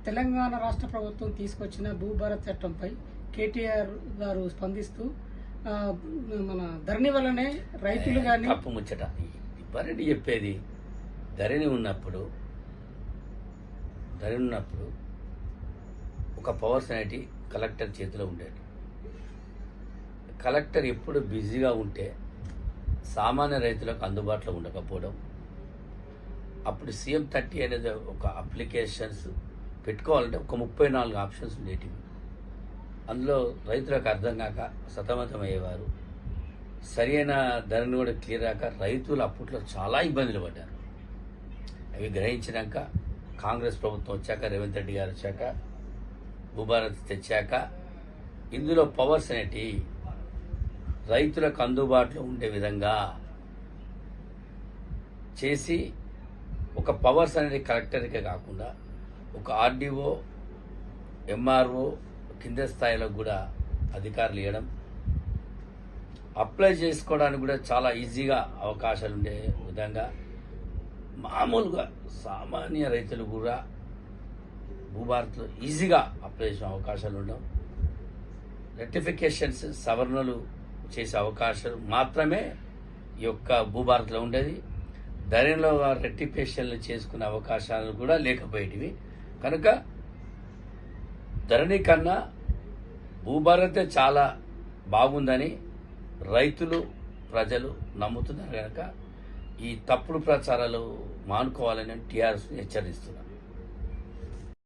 తెలంగాణ రాష్ట్ర ప్రభుత్వం తీసుకొచ్చిన భూభారత్ చట్టంపై కేటీఆర్ గారు స్పందిస్తూ మన ధరణి వల్లనే రైతులు కానీ తప్పు ముచ్చట ఇవ్వరండి చెప్పేది. ధరణి ఉన్నప్పుడు ఒక పవర్ సొసైటీ కలెక్టర్ చేతిలో ఉండేది. కలెక్టర్ ఎప్పుడు బిజీగా ఉంటే సామాన్య రైతులకు అందుబాటులో ఉండకపోవడం, అప్పుడు సీఎం 30 అనేది ఒక అప్లికేషన్స్ పెట్టుకోవాలంటే ఒక 34 ఆప్షన్స్ ఉండేటివి. అందులో రైతులకు అర్థం కాక సతమతం అయ్యేవారు. సరైన ధరను కూడా క్లియర్ కాక రైతులు అప్పట్లో చాలా ఇబ్బందులు పడ్డారు. అవి గ్రహించినాక కాంగ్రెస్ ప్రభుత్వం వచ్చాక, రేవంత్ రెడ్డి గారు వచ్చాక, భూభారత్ తెచ్చాక ఇందులో పవర్స్ అనేటి రైతులకు అందుబాటులో ఉండే విధంగా చేసి ఒక పవర్స్ అనేది కలెక్టర్కే కాకుండా ఒక ఆర్డీఓ, ఎంఆర్ఓ కింద స్థాయిలో కూడా అధికారులు ఇవ్వడం, అప్లై చేసుకోవడానికి కూడా చాలా ఈజీగా అవకాశాలు ఉండే విధంగా మామూలుగా సామాన్య రైతులు కూడా భూభారత్లో ఈజీగా అప్లై చేసే అవకాశాలు ఉండవు. రెక్టిఫికేషన్స్, సవరణలు చేసే అవకాశాలు మాత్రమే ఈ యొక్క భూభారత్లో ఉండేది. ధరణిలో రెక్టిఫికేషన్లు చేసుకునే అవకాశాలు కూడా లేకపోయేటివి. కనుక ధరణి కన్నా భూభారతే చాలా బాగుందని రైతులు, ప్రజలు నమ్ముతున్నారు కనుక ఈ తప్పుడు ప్రచారాలు మానుకోవాలని టీఆర్ఎస్ హెచ్చరిస్తున్నారు.